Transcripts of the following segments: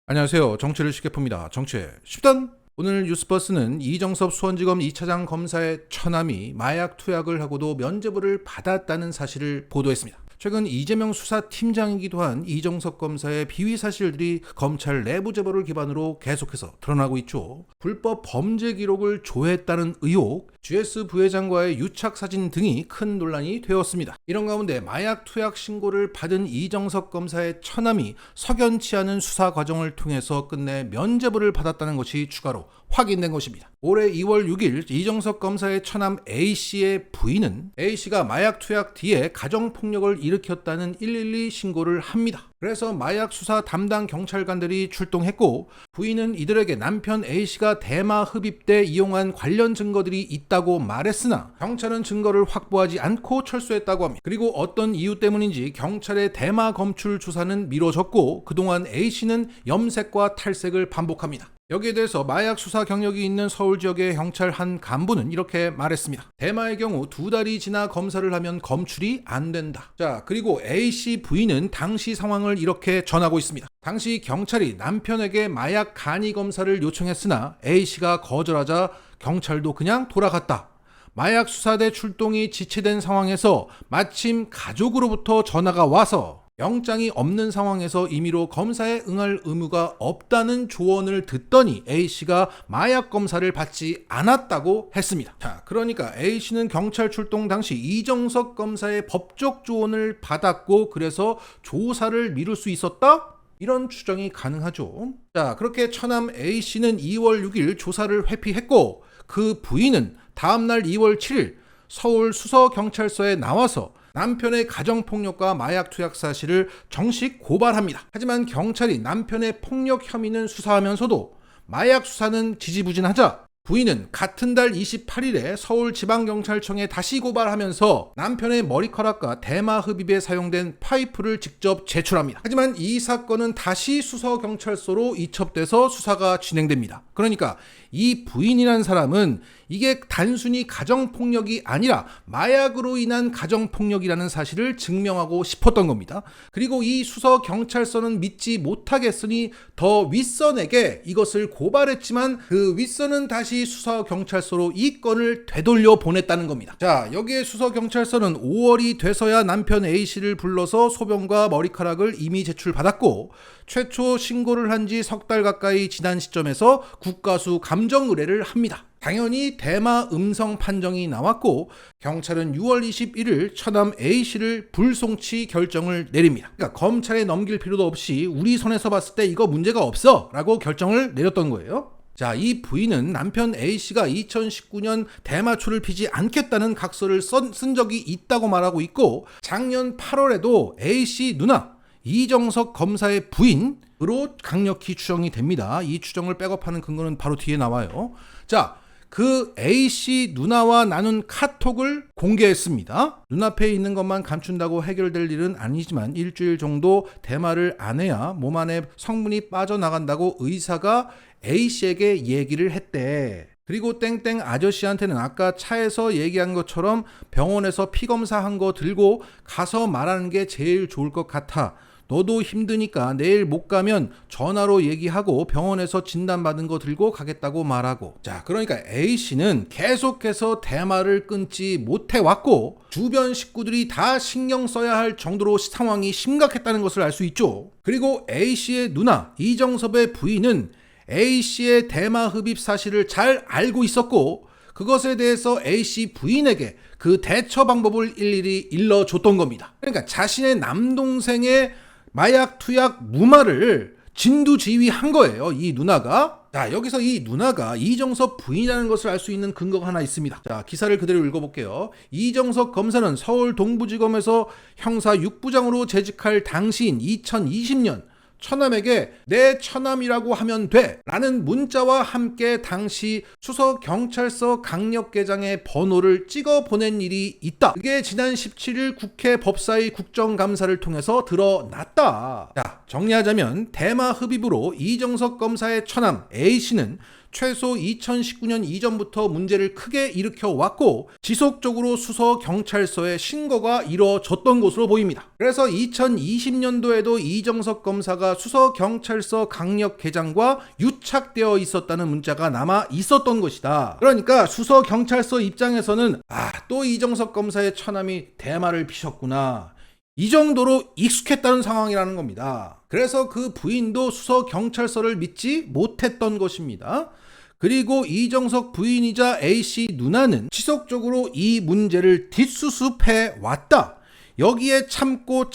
안녕하세요. 정치를 쉽게 풉니다. 정치의 쉽단. 오늘 뉴스버스는 이정섭 수원지검 2차장 검사의 처남이 마약 투약을 하고도 면죄부를 받았다는 사실을 보도했습니다. 최근 이재명 수사팀장이기도 한 이정섭 검사의 비위 사실들이 검찰 내부 제보를 기반으로 계속해서 드러나고 있죠. 불법 범죄 기록을 조회했다는 의혹, GS 부회장과의 유착 사진 등이 큰 논란이 되었습니다. 이런 가운데 마약 투약 신고를 받은 이정섭 검사의 처남이 석연치 않은 수사 과정을 통해서 끝내 면죄부를 받았다는 것이 추가로 확인된 것입니다. 올해 2월 6일 이정섭 검사의 처남 A씨의 부인은 A씨가 마약 투약 뒤에 가정폭력을 일으켰다는 112 신고를 합니다. 그래서 마약 수사 담당 경찰관들이 출동했고, 부인은 이들에게 남편 A씨가 대마 흡입 때 이용한 관련 증거들이 있다고 말했으나 경찰은 증거를 확보하지 않고 철수했다고 합니다. 그리고 어떤 이유 때문인지 경찰의 대마 검출 조사는 미뤄졌고, 그동안 A씨는 염색과 탈색을 반복합니다. 여기에 대해서 마약 수사 경력이 있는 서울 지역의 경찰 한 간부는 이렇게 말했습니다. 대마의 경우 2달이 지나 검사를 하면 검출이 안 된다. 자, 그리고 A씨 부인은 당시 상황을 이렇게 전하고 있습니다. 당시 경찰이 남편에게 마약 간이 검사를 요청했으나 A씨가 거절하자 경찰도 그냥 돌아갔다. 마약 수사대 출동이 지체된 상황에서 마침 가족으로부터 전화가 와서 영장이 없는 상황에서 임의로 검사에 응할 의무가 없다는 조언을 듣더니 A씨가 마약 검사를 받지 않았다고 했습니다. 자, 그러니까 A씨는 경찰 출동 당시 이정섭 검사의 법적 조언을 받았고, 그래서 조사를 미룰 수 있었다? 이런 추정이 가능하죠. 자, 그렇게 처남 A씨는 2월 6일 조사를 회피했고, 그 부인은 다음날 2월 7일 서울 수서경찰서에 나와서 남편의 가정폭력과 마약 투약 사실을 정식 고발합니다. 하지만 경찰이 남편의 폭력 혐의는 수사하면서도 마약 수사는 지지부진하자 부인은 같은 달 28일에 서울지방경찰청에 다시 고발하면서 남편의 머리카락과 대마 흡입에 사용된 파이프를 직접 제출합니다. 하지만 이 사건은 다시 수서경찰서로 이첩돼서 수사가 진행됩니다. 그러니까 이 부인이란 사람은 이게 단순히 가정폭력이 아니라 마약으로 인한 가정폭력이라는 사실을 증명하고 싶었던 겁니다. 그리고 이 수서경찰서는 믿지 못하겠으니 더 윗선에게 이것을 고발했지만 그 윗선은 다시 수서경찰서로 이 건을 되돌려 보냈다는 겁니다. 자, 여기에 수서경찰서는 5월이 돼서야 남편 A씨를 불러서 소변과 머리카락을 이미 제출받았고, 최초 신고를 한 지 석 달 가까이 지난 시점에서 국가수 감정 의뢰를 합니다. 당연히 대마 음성 판정이 나왔고, 경찰은 6월 21일 처남 A씨를 불송치 결정을 내립니다. 그러니까 검찰에 넘길 필요도 없이 우리 선에서 봤을 때 이거 문제가 없어 라고 결정을 내렸던 거예요. 자, 이 부인은 남편 A씨가 2019년 대마초를 피지 않겠다는 각서를 쓴 적이 있다고 말하고 있고, 작년 8월에도 A씨 누나 이정섭 검사의 부인으로 강력히 추정이 됩니다. 이 추정을 백업하는 근거는 바로 뒤에 나와요. 자, 그 A씨 누나와 나눈 카톡을 공개했습니다. 눈앞에 있는 것만 감춘다고 해결될 일은 아니지만 일주일 정도 대마를 안 해야 몸 안에 성분이 빠져나간다고 의사가 A씨에게 얘기를 했대. 그리고 땡땡 아저씨한테는 아까 차에서 얘기한 것처럼 병원에서 피검사한 거 들고 가서 말하는 게 제일 좋을 것 같아. 너도 힘드니까 내일 못 가면 전화로 얘기하고 병원에서 진단받은 거 들고 가겠다고 말하고. 자, 그러니까 A씨는 계속해서 대마를 끊지 못해 왔고, 주변 식구들이 다 신경 써야 할 정도로 상황이 심각했다는 것을 알 수 있죠. 그리고 A씨의 누나 이정섭의 부인은 A씨의 대마 흡입 사실을 잘 알고 있었고, 그것에 대해서 A씨 부인에게 그 대처 방법을 일일이 일러줬던 겁니다. 그러니까 자신의 남동생의 마약 투약 무마를 진두지휘한 거예요, 이 누나가. 자, 여기서 이 누나가 이정섭 부인이라는 것을 알 수 있는 근거가 하나 있습니다. 자, 기사를 그대로 읽어볼게요. 이정섭 검사는 서울 동부지검에서 형사 6부장으로 재직할 당시인 2020년 처남에게 내 처남이라고 하면 돼 라는 문자와 함께 당시 수서경찰서 강력계장의 번호를 찍어 보낸 일이 있다. 그게 지난 17일 국회 법사위 국정감사를 통해서 드러났다. 자, 정리하자면 대마 흡입으로 이정섭 검사의 처남 A씨는 최소 2019년 이전부터 문제를 크게 일으켜 왔고 지속적으로 수서경찰서에 신고가 이루어졌던 것으로 보입니다. 그래서 2020년도에도 이정석 검사가 수서경찰서 강력개장과 유착되어 있었다는 문자가 남아 있었던 것이다. 그러니까 수서경찰서 입장에서는 또 이정석 검사의 처남이 대마를 피셨구나, 이 정도로 익숙했다는 상황이라는 겁니다. 그래서 그 부인도 수서경찰서를 믿지 못했던 것입니다. 그리고 이정석 부인이자 A씨 누나는 지속적으로 이 문제를 뒷수습해 왔다. 여기에 참고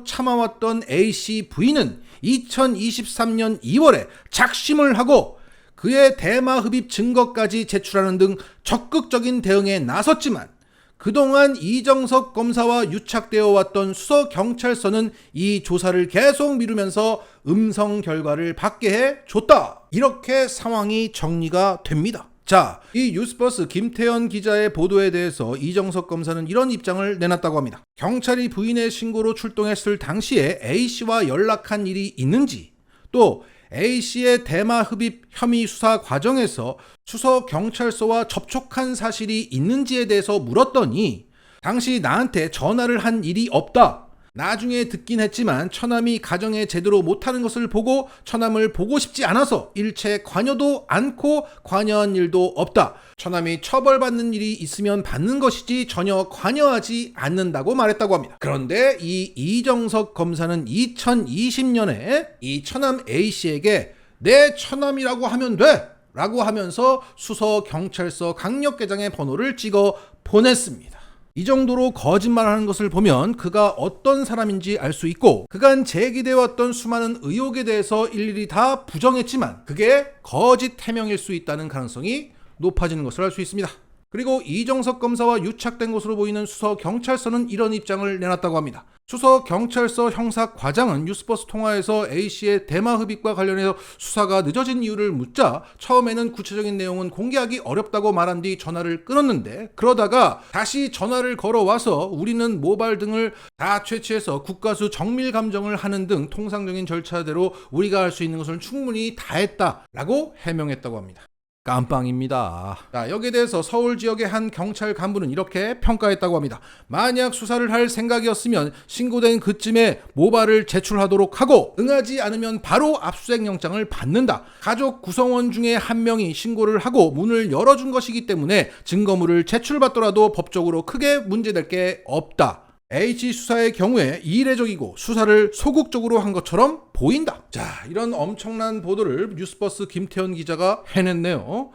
참아왔던 A씨 부인은 2023년 2월에 작심을 하고 그의 대마 흡입 증거까지 제출하는 등 적극적인 대응에 나섰지만 그동안 이정석 검사와 유착되어 왔던 수서경찰서는 이 조사를 계속 미루면서 음성 결과를 받게 해줬다. 이렇게 상황이 정리가 됩니다. 자, 이 뉴스버스 김태현 기자의 보도에 대해서 이정석 검사는 이런 입장을 내놨다고 합니다. 경찰이 부인의 신고로 출동했을 당시에 A씨와 연락한 일이 있는지, 또 A씨의 대마 흡입 혐의 수사 과정에서 수서경찰서와 접촉한 사실이 있는지에 대해서 물었더니 당시 나한테 전화를 한 일이 없다. 나중에 듣긴 했지만 처남이 가정에 제대로 못하는 것을 보고 처남을 보고 싶지 않아서 일체 관여도 않고 관여한 일도 없다. 처남이 처벌받는 일이 있으면 받는 것이지 전혀 관여하지 않는다고 말했다고 합니다. 그런데 이 이정석 검사는 2020년에 이 처남 A씨에게 내 처남이라고 하면 돼! 라고 하면서 수서경찰서 강력개장의 번호를 찍어 보냈습니다. 이 정도로 거짓말하는 것을 보면 그가 어떤 사람인지 알 수 있고 그간 제기되어왔던 수많은 의혹에 대해서 일일이 다 부정했지만 그게 거짓 해명일 수 있다는 가능성이 높아지는 것을 알 수 있습니다. 그리고 이정석 검사와 유착된 것으로 보이는 수서경찰서는 이런 입장을 내놨다고 합니다. 수서경찰서 형사과장은 뉴스버스 통화에서 A씨의 대마 흡입과 관련해서 수사가 늦어진 이유를 묻자 처음에는 구체적인 내용은 공개하기 어렵다고 말한 뒤 전화를 끊었는데 그러다가 다시 전화를 걸어와서 우리는 모발 등을 다 채취해서 국가수 정밀 감정을 하는 등 통상적인 절차대로 우리가 할 수 있는 것을 충분히 다 했다라고 해명했다고 합니다. 깜빵입니다. 자, 여기에 대해서 서울 지역의 한 경찰 간부는 이렇게 평가했다고 합니다. 만약 수사를 할 생각이었으면 신고된 그쯤에 모발을 제출하도록 하고 응하지 않으면 바로 압수수색 영장을 받는다. 가족 구성원 중에 한 명이 신고를 하고 문을 열어준 것이기 때문에 증거물을 제출받더라도 법적으로 크게 문제될 게 없다. H 수사의 경우에 이례적이고 수사를 소극적으로 한 것처럼 보인다. 자, 이런 엄청난 보도를 뉴스버스 김태현 기자가 해냈네요.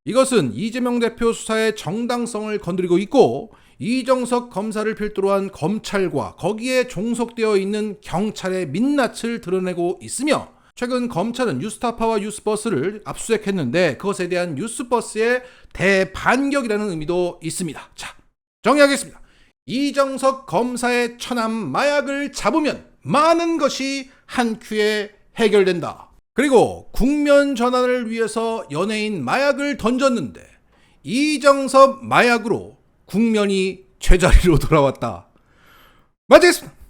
이것은 이재명 대표 수사의 정당성을 건드리고 있고 이정석 검사를 필두로 한 검찰과 거기에 종속되어 있는 경찰의 민낯을 드러내고 있으며 최근 검찰은 뉴스타파와 뉴스버스를 압수수색했는데 그것에 대한 뉴스버스의 대반격이라는 의미도 있습니다. 자, 정리하겠습니다. 이정석 검사의 처남 마약을 잡으면 많은 것이 한 큐에 해결된다. 그리고 국면 전환을 위해서 연예인 마약을 던졌는데 이정석 마약으로 국면이 제자리로 돌아왔다. 마치겠습니다.